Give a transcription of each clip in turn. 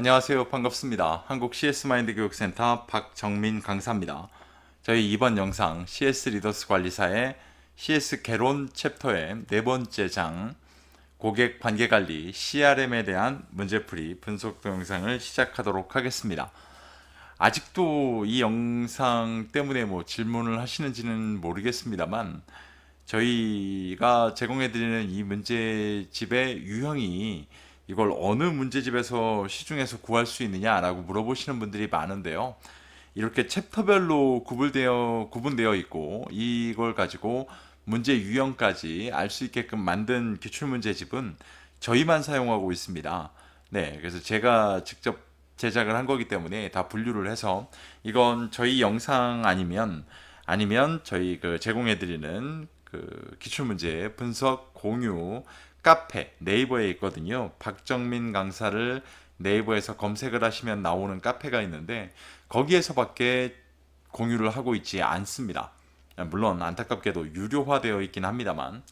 안녕하세요. 반갑습니다. 한국 CS 마인드 교육센터 박정민 강사입니다. 저희 이번 영상 CS 리더스 관리사의 CS 개론 챕터의 네 번째 장 고객 관계관리 CRM에 대한 문제풀이 분석 동영상을 시작하도록 하겠습니다. 아직도 이 영상 때문에 질문을 하시는지는 모르겠습니다만 저희가 제공해드리는 이 문제집의 유형이 이걸 어느 문제집에서 시중에서 구할 수 있느냐라고 물어보시는 분들이 많은데요. 이렇게 챕터별로 구분되어 있고 이걸 가지고 문제 유형까지 알 수 있게끔 만든 기출문제집은 저희만 사용하고 있습니다. 네, 그래서 제가 직접 제작을 한 거기 때문에 다 분류를 해서 이건 저희 영상 아니면 저희 제공해드리는 기출문제 분석 공유 카페 네이버에 있거든요. 박정민 강사를 네이버에서 검색을 하시면 나오는 카페가 있는데 거기에서밖에 공유를 하고 있지 않습니다. 물론 안타깝게도 유료화되어 있긴 합니다만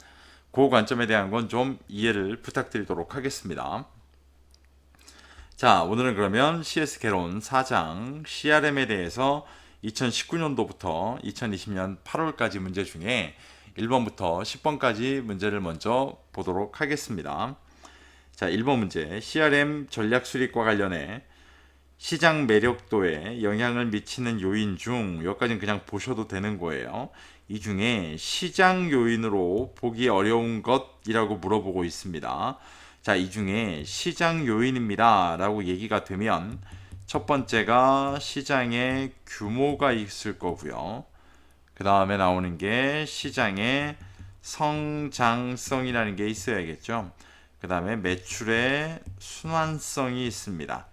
그 관점에 대한 건 좀 이해를 부탁드리도록 하겠습니다. 자, 오늘은 그러면 CS 개론 4장 CRM에 대해서 2019년도부터 2020년 8월까지 문제 중에 1번부터 10번까지 문제를 먼저 보도록 하겠습니다. 자, 1번 문제. CRM 전략 수립과 관련해 시장 매력도에 영향을 미치는 요인 중 여기까지는 그냥 보셔도 되는 거예요. 이 중에 시장 요인으로 보기 어려운 것이라고 물어보고 있습니다. 자, 이 중에 시장 요인입니다 라고 얘기가 되면 첫 번째가 시장의 규모가 있을 거고요. 그 다음에 나오는 게 시장의 성장성이라는 게 있어야겠죠. 그 다음에 매출의 순환성이 있습니다.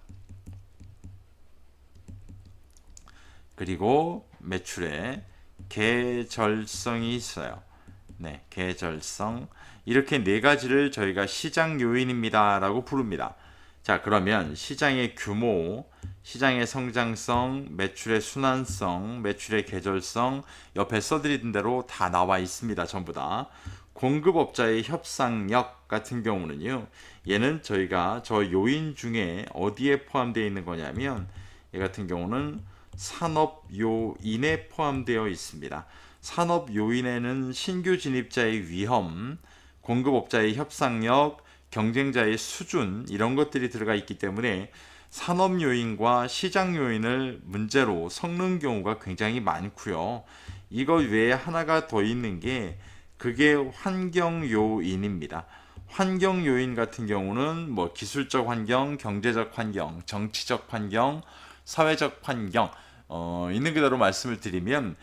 그리고 매출의 계절성이 있어요. 네, 계절성. 이렇게 네 가지를 저희가 시장 요인입니다 라고 부릅니다. 자, 그러면 시장의 규모, 시장의 성장성, 매출의 순환성, 매출의 계절성 옆에 써드린 대로 다 나와 있습니다. 전부 다. 공급업자의 협상력 같은 경우는요. 얘는 저희가 저 요인 중에 어디에 포함되어 있는 거냐면 얘 같은 경우는 산업 요인에 포함되어 있습니다. 산업 요인에는 신규 진입자의 위험, 공급업자의 협상력, 경쟁자의 수준 이런 것들이 들어가 있기 때문에 산업 요인과 시장 요인을 문제로 섞는 경우가 굉장히 많고요. 이거 외에 하나가 더 있는 게 그게 환경 요인입니다. 환경 요인 같은 경우는 기술적 환경, 경제적 환경, 정치적 환경, 사회적 환경 있는 그대로 말씀을 드리면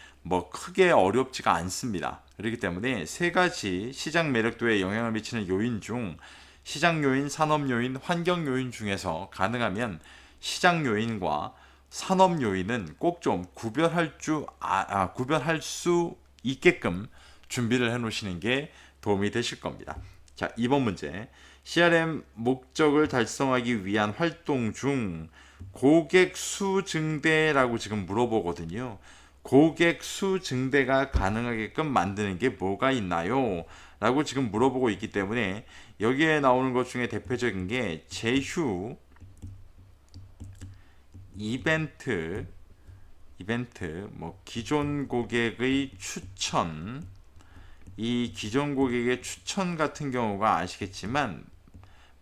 크게 어렵지가 않습니다. 그렇기 때문에 세 가지 시장 매력도에 영향을 미치는 요인 중 시장 요인, 산업 요인, 환경 요인 중에서 가능하면 시장 요인과 산업 요인은 꼭 좀 구별할 수 있게끔 준비를 해 놓으시는 게 도움이 되실 겁니다. 자, 2번 문제. CRM 목적을 달성하기 위한 활동 중 고객 수 증대라고 지금 물어보거든요. 고객 수 증대가 가능하게끔 만드는 게 뭐가 있나요? 라고 지금 물어보고 있기 때문에 여기에 나오는 것 중에 대표적인 게 제휴, 이벤트, 기존 고객의 추천, 이 기존 고객의 추천 같은 경우가 아시겠지만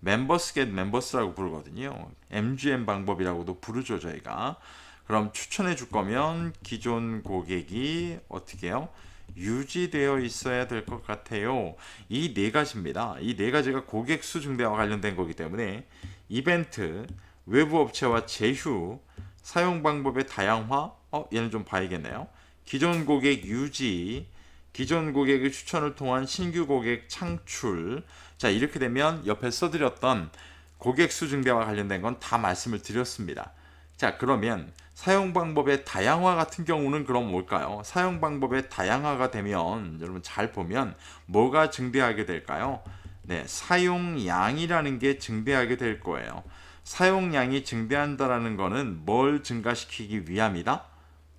멤버스 겟 멤버스라고 부르거든요. MGM 방법이라고도 부르죠, 저희가. 그럼 추천해 줄 거면 기존 고객이 어떻게 해요? 유지되어 있어야 될 것 같아요. 이 네 가지입니다. 이 네 가지가 고객 수 증대와 관련된 거기 때문에 이벤트, 외부 업체와 제휴, 사용 방법의 다양화, 얘는 좀 봐야겠네요. 기존 고객 유지, 기존 고객의 추천을 통한 신규 고객 창출. 자, 이렇게 되면 옆에 써드렸던 고객 수 증대와 관련된 건 다 말씀을 드렸습니다. 자, 그러면 사용 방법의 다양화 같은 경우는 그럼 뭘까요? 사용 방법의 다양화가 되면 여러분 잘 보면 뭐가 증대하게 될까요? 네, 사용량이라는 게 증대하게 될 거예요. 사용량이 증대한다라는 거는 뭘 증가시키기 위함이다?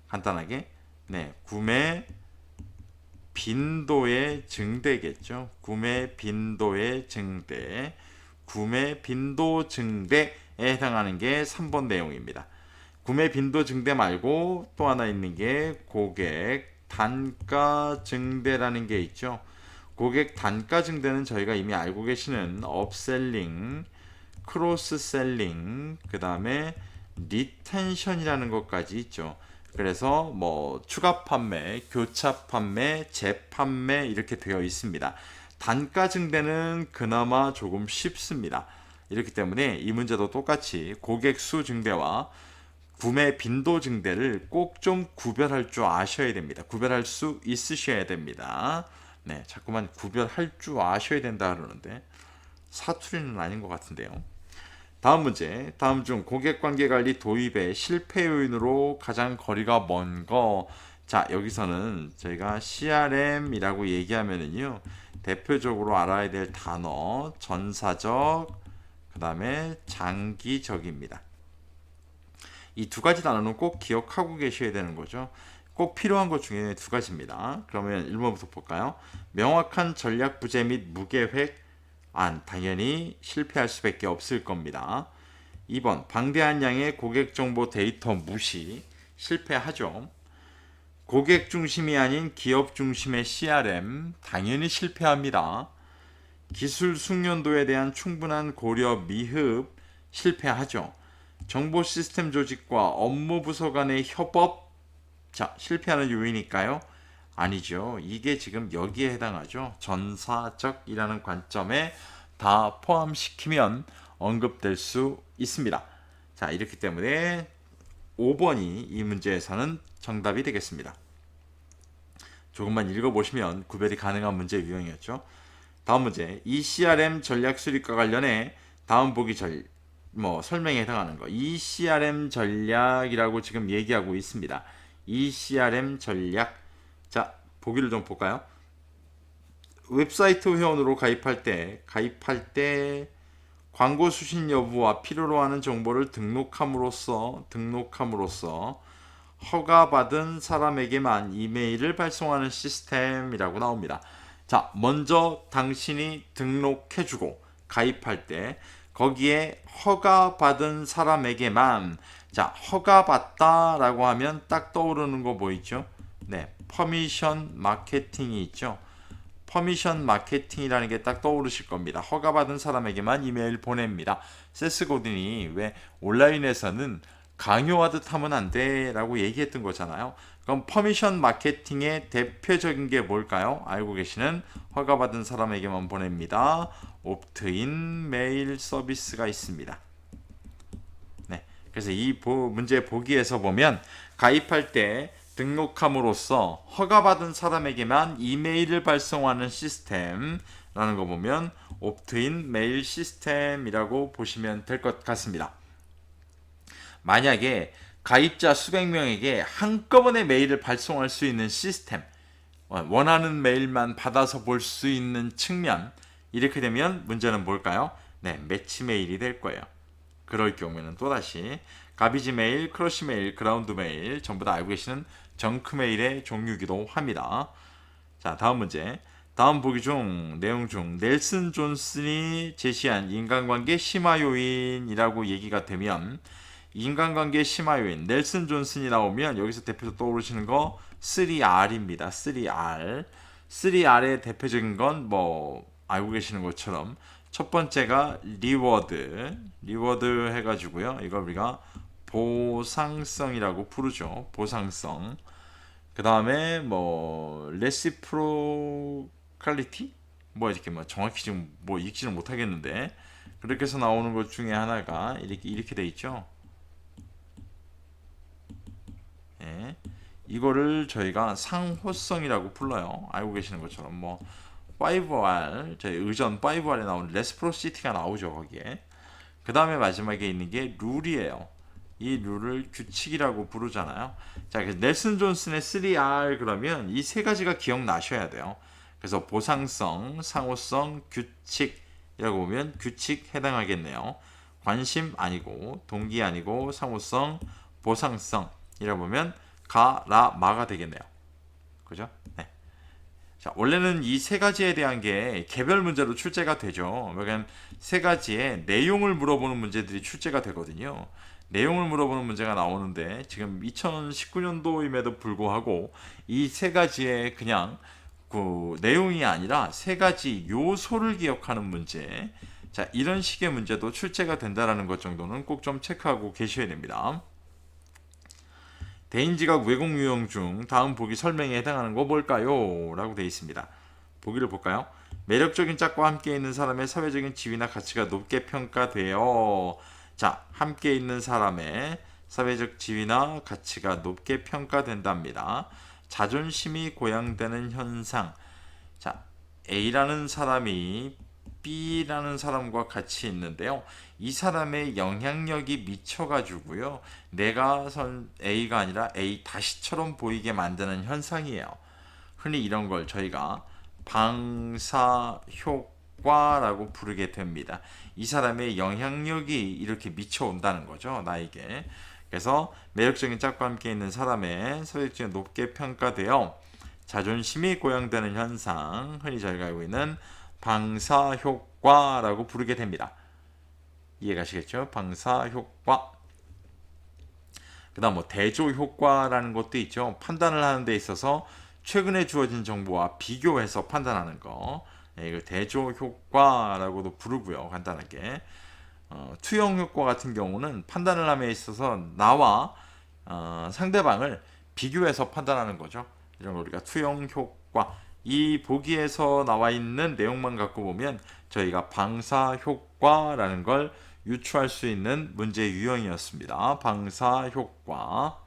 간단하게 네, 구매 빈도의 증대겠죠. 구매 빈도의 증대. 구매 빈도 증대에 해당하는 게 3번 내용입니다. 구매 빈도 증대 말고 또 하나 있는 게 고객 단가 증대라는 게 있죠. 고객 단가 증대는 저희가 이미 알고 계시는 업셀링, 크로스셀링, 그 다음에 리텐션이라는 것까지 있죠. 그래서 뭐 추가 판매, 교차 판매, 재판매 이렇게 되어 있습니다. 단가 증대는 그나마 조금 쉽습니다. 이렇기 때문에 이 문제도 똑같이 고객 수 증대와 구매 빈도 증대를 꼭 좀 구별할 줄 아셔야 됩니다. 구별할 수 있으셔야 됩니다. 네, 자꾸만 구별할 줄 아셔야 된다 그러는데 사투리는 아닌 것 같은데요. 다음 문제. 다음 중 고객관계관리 도입의 실패 요인으로 가장 거리가 먼 거. 자, 여기서는 저희가 CRM이라고 얘기하면은요. 대표적으로 알아야 될 단어 전사적, 그 다음에 장기적입니다. 이 두 가지 단어는 꼭 기억하고 계셔야 되는 거죠. 꼭 필요한 것 중에 두 가지입니다. 그러면 1번부터 볼까요? 명확한 전략 부재 및 무계획 당연히 실패할 수밖에 없을 겁니다. 2번 방대한 양의 고객 정보 데이터 무시 실패하죠. 고객 중심이 아닌 기업 중심의 CRM 당연히 실패합니다. 기술 숙련도에 대한 충분한 고려 미흡 실패하죠. 정보 시스템 조직과 업무 부서 간의 협업 실패하는 요인일까요? 아니죠. 이게 지금 여기에 해당하죠. 전사적이라는 관점에 다 포함시키면 언급될 수 있습니다. 자, 이렇기 때문에 5번이 이 문제에서는 정답이 되겠습니다. 조금만 읽어보시면 구별이 가능한 문제 유형이었죠. 다음 문제. ECRM 전략 수립과 관련해 다음 보기 설명에 해당하는 거. ECRM 전략이라고 지금 얘기하고 있습니다. ECRM 전략. 자, 보기를 좀 볼까요? 웹사이트 회원으로 가입할 때 광고 수신 여부와 필요로 하는 정보를 등록함으로써 허가받은 사람에게만 이메일을 발송하는 시스템이라고 나옵니다. 자, 먼저 당신이 등록해주고 가입할 때 거기에 허가받은 사람에게만, 자, 허가받다라고 하면 딱 떠오르는 거 뭐 있죠? 네, 퍼미션 마케팅이 있죠. 퍼미션 마케팅이라는 게 딱 떠오르실 겁니다. 허가받은 사람에게만 이메일 보냅니다. 세스 고든이 왜 온라인에서는 강요하듯 하면 안 돼 라고 얘기했던 거잖아요. 그럼 퍼미션 마케팅의 대표적인 게 뭘까요? 알고 계시는 허가받은 사람에게만 보냅니다. 옵트인 메일 서비스가 있습니다. 네, 그래서 이 문제 보기에서 보면 가입할 때 등록함으로써 허가받은 사람에게만 이메일을 발송하는 시스템라는 거 보면 옵트인 메일 시스템이라고 보시면 될 것 같습니다. 만약에 가입자 수백 명에게 한꺼번에 메일을 발송할 수 있는 시스템, 원하는 메일만 받아서 볼 수 있는 측면, 이렇게 되면 문제는 뭘까요? 네, 매치 메일이 될 거예요. 그럴 경우에는 또다시 가비지 메일, 크러쉬 메일, 그라운드 메일 전부 다 알고 계시는 정크 메일의 종류이기도 합니다. 자, 다음 문제. 다음 보기 중 내용 중 넬슨 존슨이 제시한 인간관계 심화 요인이라고 얘기가 되면 인간관계 심화 요인 넬슨 존슨이 나오면 여기서 대표로 떠오르시는 거 3R입니다. 3R. 3R의 대표적인 건 뭐 알고 계시는 것처럼 첫 번째가 리워드 해가지고요. 이걸 우리가 보상성이라고 부르죠. 보상성. 그 다음에 뭐 레시프로칼리티? 뭐 이렇게 뭐 정확히 지금 뭐 읽지는 못하겠는데 그렇게 해서 나오는 것 중에 하나가 이렇게 돼 있죠. 예. 이거를 저희가 상호성이라고 불러요. 알고 계시는 것처럼 뭐 5R, 저희 의전 5R에 나오는 레시프로시티가 나오죠, 거기에. 그 다음에 마지막에 있는 게 룰이에요. 이 룰을 규칙이라고 부르잖아요. 자, 그래서 넬슨 존슨의 3R 그러면 이 세 가지가 기억나셔야 돼요. 그래서 보상성, 상호성, 규칙이라고 보면 규칙 해당하겠네요. 관심 아니고 동기 아니고 상호성, 보상성이라고 보면 마가 되겠네요. 그죠? 네. 자, 원래는 이 세 가지에 대한 게 개별 문제로 출제가 되죠. 왜냐면 세 가지의 내용을 물어보는 문제들이 출제가 되거든요. 내용을 물어보는 문제가 나오는데 지금 2019년도임에도 불구하고 이 세 가지의 그냥 그 내용이 아니라 세 가지 요소를 기억하는 문제. 자, 이런 식의 문제도 출제가 된다라는 것 정도는 꼭 좀 체크하고 계셔야 됩니다. 대인지각 왜곡 유형 중 다음 보기 설명에 해당하는 거 뭘까요? 라고 되어 있습니다. 보기를 볼까요? 매력적인 짝과 함께 있는 사람의 사회적인 지위나 가치가 높게 평가되어. 자, 함께 있는 사람의 사회적 지위나 가치가 높게 평가된답니다. 자존심이 고양되는 현상. 자, A라는 사람이 B라는 사람과 같이 있는데요. 이 사람의 영향력이 미쳐가지고요. 내가 선 A가 아니라 A 다시처럼 보이게 만드는 현상이에요. 흔히 이런 걸 저희가 방사 효과라고 부르게 됩니다. 이 사람의 영향력이 이렇게 미쳐온다는 거죠. 나에게. 그래서 매력적인 짝과 함께 있는 사람의 사회적으로 높게 평가되어 자존심이 고양되는 현상, 흔히 저희가 알고 있는 방사효과라고 부르게 됩니다. 이해가시겠죠? 방사효과. 그 다음 뭐 대조효과라는 것도 있죠. 판단을 하는 데 있어서 최근에 주어진 정보와 비교해서 판단하는 거. 이걸 대조효과라고도 부르고요. 간단하게. 투영효과 같은 경우는 판단을 함에 있어서 나와 상대방을 비교해서 판단하는 거죠. 이런 걸 우리가 투영효과. 이 보기에서 나와 있는 내용만 갖고 보면 저희가 방사효과라는 걸 유추할 수 있는 문제 유형이었습니다. 방사효과.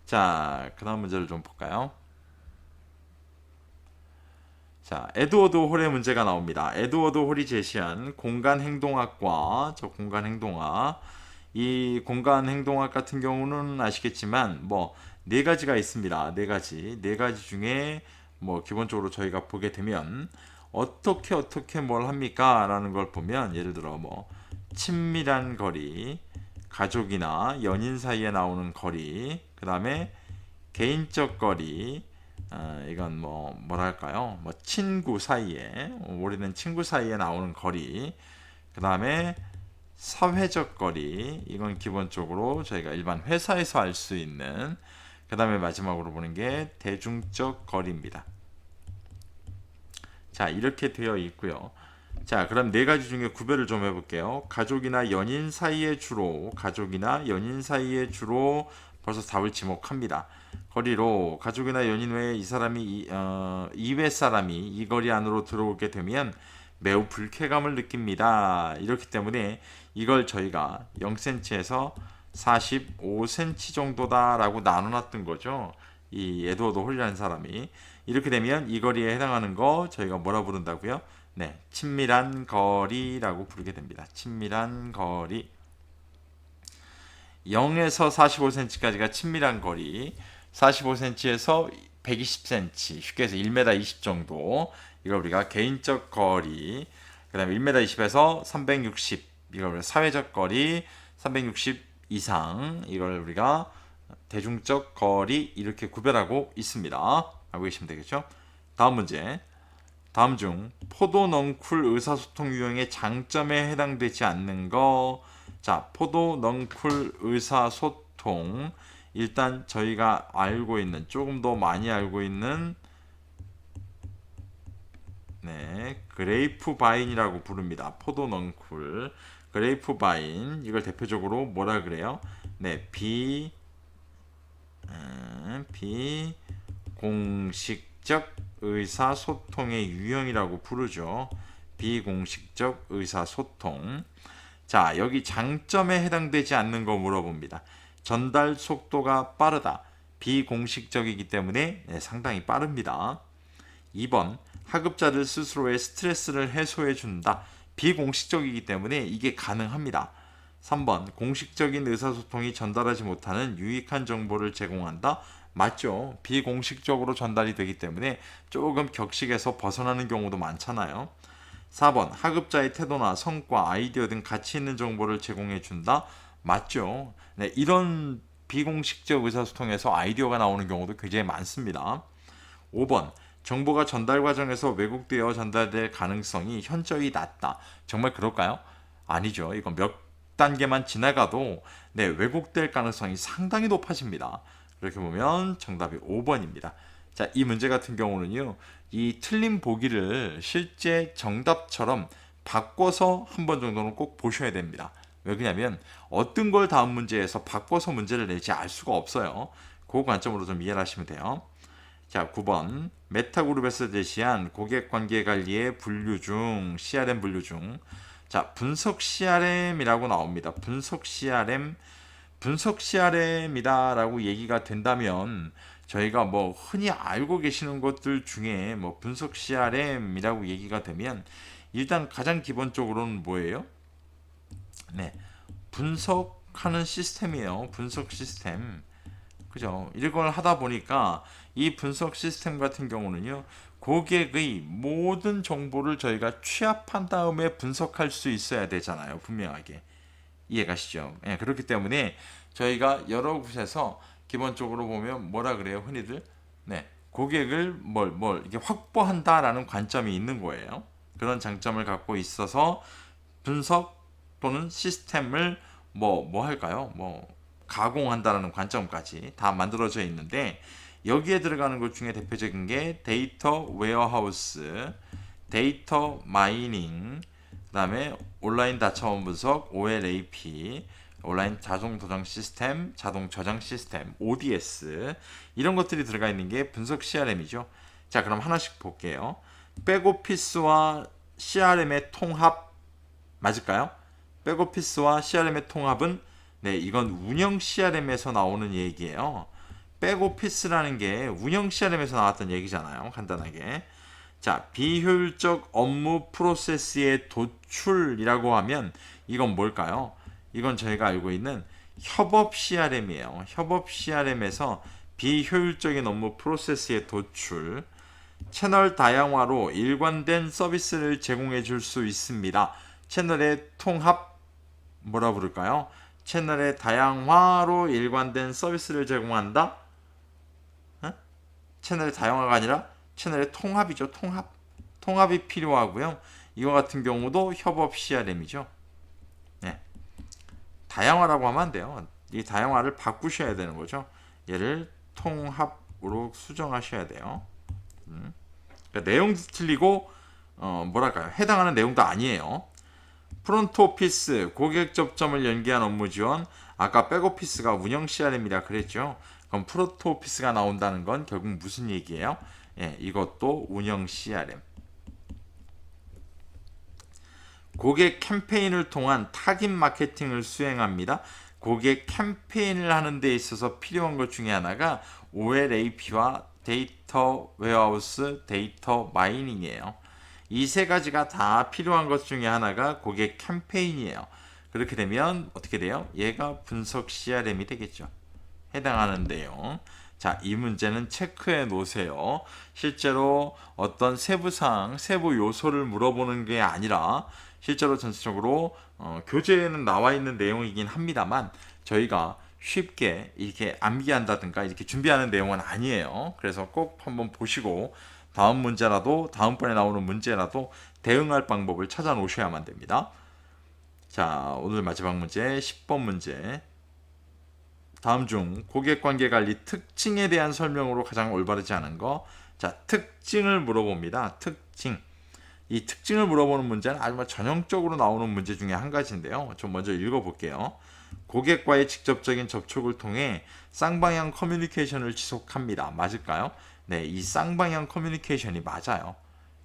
자, 그 다음 문제를 좀 볼까요? 자, 에드워드 홀의 문제가 나옵니다. 에드워드 홀이 제시한 공간행동학과, 저 공간행동학. 이 공간행동학 같은 경우는 아시겠지만, 뭐, 네 가지가 있습니다. 네 가지. 네 가지 중에, 뭐, 기본적으로 저희가 보게 되면, 어떻게 뭘 합니까? 라는 걸 보면, 예를 들어, 뭐, 친밀한 거리, 가족이나 연인 사이에 나오는 거리, 그 다음에 개인적 거리, 이건 뭐랄까요? 뭐 친구 사이에, 우리는 친구 사이에 나오는 거리, 그 다음에 사회적 거리, 이건 기본적으로 저희가 일반 회사에서 알 수 있는, 그 다음에 마지막으로 보는 게 대중적 거리입니다. 자, 이렇게 되어 있고요. 자, 그럼 네 가지 중에 구별을 좀 해볼게요. 가족이나 연인 사이에 주로, 벌써 답을 지목합니다. 거리로 가족이나 연인 외에 이 사람이 이외 사람이 이 거리 안으로 들어오게 되면 매우 불쾌감을 느낍니다. 이렇기 때문에 이걸 저희가 0cm에서 45cm 정도다라고 나눠놨던 거죠. 이 에드워드 홀이라는 사람이. 이렇게 되면 이 거리에 해당하는 거 저희가 뭐라 부른다고요? 네, 친밀한 거리라고 부르게 됩니다. 친밀한 거리. 0에서 45cm까지가 친밀한 거리, 45cm에서 120cm, 쉽게 해서 1m 20 정도, 이걸 우리가 개인적 거리, 그 다음에 1m 20에서 360, 이걸 우리가 사회적 거리, 360 이상, 이걸 우리가 대중적 거리, 이렇게 구별하고 있습니다. 알고 계시면 되겠죠? 다음 문제. 다음 중 포도 넝쿨 의사소통 유형의 장점에 해당되지 않는 거. 자, 포도 넝쿨 의사소통. 일단 저희가 알고 있는, 조금 더 많이 알고 있는, 네, 그레이프바인이라고 부릅니다. 포도 넝쿨. 그레이프바인. 이걸 대표적으로 뭐라 그래요? 네, 비공식적 의사소통의 유형이라고 부르죠. 비공식적 의사소통. 자, 여기 장점에 해당되지 않는 거 물어봅니다. 전달 속도가 빠르다. 비공식적이기 때문에 상당히 빠릅니다. 2번, 하급자들 스스로의 스트레스를 해소해 준다. 비공식적이기 때문에 이게 가능합니다. 3번, 공식적인 의사소통이 전달하지 못하는 유익한 정보를 제공한다. 맞죠. 비공식적으로 전달이 되기 때문에 조금 격식에서 벗어나는 경우도 많잖아요. 4번, 하급자의 태도나 성과, 아이디어 등 가치 있는 정보를 제공해 준다. 맞죠. 네, 이런 비공식적 의사소통에서 아이디어가 나오는 경우도 굉장히 많습니다. 5번, 정보가 전달 과정에서 왜곡되어 전달될 가능성이 현저히 낮다. 정말 그럴까요? 아니죠. 이건 몇 단계만 지나가도 네, 왜곡될 가능성이 상당히 높아집니다. 이렇게 보면 정답이 5번입니다. 자, 이 문제 같은 경우는요. 이 틀린 보기를 실제 정답처럼 바꿔서 한 번 정도는 꼭 보셔야 됩니다. 왜 그러냐면 어떤 걸 다음 문제에서 바꿔서 문제를 낼지 알 수가 없어요. 그 관점으로 좀 이해를 하시면 돼요. 자, 9번. 메타그룹에서 제시한 고객관계 관리의 분류 중, CRM 분류 중. 자, 분석 CRM이라고 나옵니다. 분석 CRM이다라고 얘기가 된다면 저희가 뭐 흔히 알고 계시는 것들 중에 뭐 분석 CRM이라고 얘기가 되면 일단 가장 기본적으로는 뭐예요? 네, 분석하는 시스템이에요. 분석 시스템. 그죠? 이걸 하다 보니까 이 분석 시스템 같은 경우는요, 고객의 모든 정보를 저희가 취합한 다음에 분석할 수 있어야 되잖아요. 분명하게. 이해가시죠? 예, 그렇기 때문에 저희가 여러 곳에서 기본적으로 보면 뭐라 그래요? 흔히들. 네. 고객을 이렇게 확보한다라는 관점이 있는 거예요. 그런 장점을 갖고 있어서 분석 또는 시스템을 뭐 할까요? 가공한다라는 관점까지 다 만들어져 있는데 여기에 들어가는 것 중에 대표적인 게 데이터 웨어하우스, 데이터 마이닝, 그다음에 온라인 다차원 분석, OLAP, 온라인 자동 도장 시스템, 자동 저장 시스템, ODS 이런 것들이 들어가 있는 게 분석 CRM이죠. 자, 그럼 하나씩 볼게요. 백오피스와 CRM의 통합 맞을까요? 백오피스와 CRM의 통합은 네, 이건 운영 CRM에서 나오는 얘기예요. 백오피스라는 게 운영 CRM에서 나왔던 얘기잖아요. 간단하게. 자, 비효율적 업무 프로세스의 도출이라고 하면 이건 뭘까요? 이건 저희가 알고 있는 협업 CRM이에요. 협업 CRM에서 비효율적인 업무 프로세스의 도출, 채널 다양화로 일관된 서비스를 제공해 줄 수 있습니다. 채널의 통합 뭐라 부를까요? 채널의 다양화로 일관된 서비스를 제공한다? 채널의 다양화가 아니라 채널의 통합이죠. 통합이 필요하고요. 이와 같은 경우도 협업 CRM이죠. 네. 다양화라고 하면 안 돼요. 이 다양화를 바꾸셔야 되는 거죠. 얘를 통합으로 수정하셔야 돼요. 그러니까 내용도 틀리고 뭐랄까요? 해당하는 내용도 아니에요. 프론트 오피스, 고객 접점을 연계한 업무 지원. 아까 백오피스가 운영 CRM이라 그랬죠. 그럼 프론트 오피스가 나온다는 건 결국 무슨 얘기예요? 예, 이것도 운영 CRM. 고객 캠페인을 통한 타깃 마케팅을 수행합니다. 고객 캠페인을 하는 데 있어서 필요한 것 중에 하나가 OLAP와 데이터 웨어하우스, 데이터 마이닝이에요. 이 세 가지가 다 필요한 것 중에 하나가 고객 캠페인이에요. 그렇게 되면 어떻게 돼요? 얘가 분석 CRM이 되겠죠. 해당하는 내용. 자, 이 문제는 체크해 놓으세요. 실제로 어떤 세부사항, 세부 요소를 물어보는 게 아니라 실제로 전체적으로 교재에는 나와 있는 내용이긴 합니다만 저희가 쉽게 이렇게 암기한다든가 이렇게 준비하는 내용은 아니에요. 그래서 꼭 한번 보시고 다음 문제라도 다음번에 나오는 문제라도 대응할 방법을 찾아 놓으셔야만 됩니다. 자, 오늘 마지막 문제 10번 문제. 다음 중 고객관계 관리 특징에 대한 설명으로 가장 올바르지 않은 거. 자, 특징을 물어봅니다. 특징. 이 특징을 물어보는 문제는 아주 전형적으로 나오는 문제 중에 한 가지인데요. 좀 먼저 읽어볼게요. 고객과의 직접적인 접촉을 통해 쌍방향 커뮤니케이션을 지속합니다. 맞을까요? 네, 이 쌍방향 커뮤니케이션이 맞아요.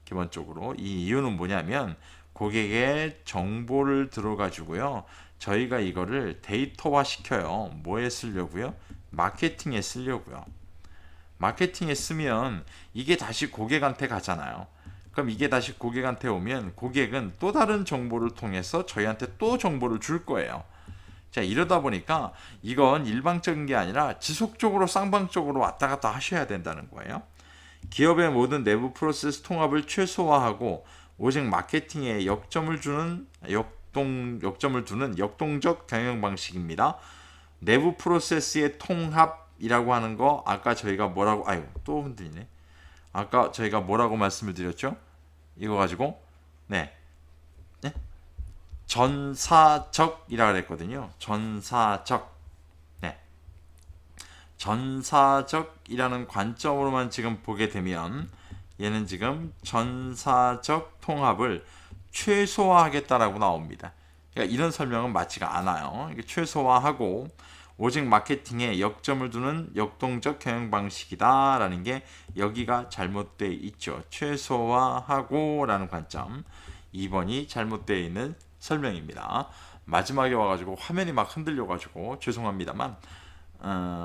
기본적으로 이 이유는 뭐냐면 고객의 정보를 들어가지고요. 저희가 이거를 데이터화 시켜요. 뭐에 쓰려고요? 마케팅에 쓰려고요. 마케팅에 쓰면 이게 다시 고객한테 가잖아요. 그럼 이게 다시 고객한테 오면 고객은 또 다른 정보를 통해서 저희한테 또 정보를 줄 거예요. 자, 이러다 보니까 이건 일방적인 게 아니라 지속적으로 쌍방적으로 왔다 갔다 하셔야 된다는 거예요. 기업의 모든 내부 프로세스 통합을 최소화하고 오직 마케팅에 역점을 두는 역동적 경영 방식입니다. 내부 프로세스의 통합이라고 하는 거 아까 저희가 뭐라고 또 흔들리네. 아까 저희가 뭐라고 말씀을 드렸죠? 이거 가지고 네, 네? 전사적이라 그랬거든요. 전사적. 네. 전사적이라는 관점으로만 지금 보게 되면 얘는 지금 전사적 통합을 최소화하겠다라고 나옵니다. 그러니까 이런 설명은 맞지가 않아요. 이게 최소화하고 오직 마케팅에 역점을 두는 역동적 경영 방식이다라는 게 여기가 잘못되어 있죠. 최소화하고 라는 관점. 2번이 잘못되어 있는 설명입니다. 마지막에 와가지고 화면이 막 흔들려가지고 죄송합니다만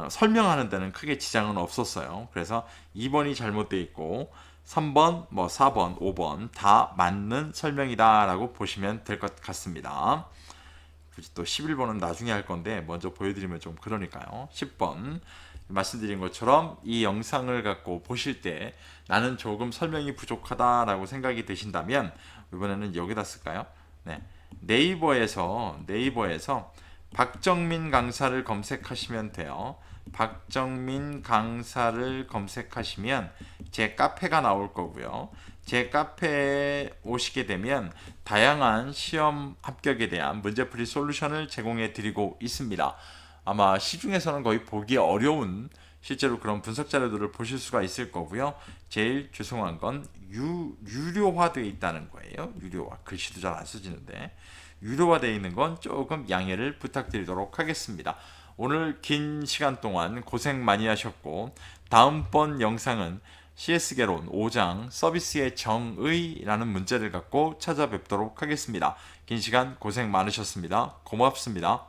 설명하는 데는 크게 지장은 없었어요. 그래서 2번이 잘못되어 있고 3번, 4번, 5번 다 맞는 설명이다라고 보시면 될 것 같습니다. 굳이 또 11번은 나중에 할 건데 먼저 보여드리면 좀 그러니까요. 10번 말씀드린 것처럼 이 영상을 갖고 보실 때 나는 조금 설명이 부족하다라고 생각이 드신다면 이번에는 여기다 쓸까요? 네. 네이버에서 박정민 강사를 검색하시면 돼요. 박정민 강사를 검색하시면 제 카페가 나올 거고요. 제 카페에 오시게 되면 다양한 시험 합격에 대한 문제풀이 솔루션을 제공해 드리고 있습니다. 아마 시중에서는 거의 보기 어려운 실제로 그런 분석 자료들을 보실 수가 있을 거고요. 제일 죄송한 건 유료화되어 있다는 거예요. 유료화. 글씨도 잘 안 써지는데 유료화되어 있는 건 조금 양해를 부탁드리도록 하겠습니다. 오늘 긴 시간 동안 고생 많이 하셨고 다음번 영상은 CS 개론 5장 서비스의 정의라는 문제를 갖고 찾아뵙도록 하겠습니다. 긴 시간 고생 많으셨습니다. 고맙습니다.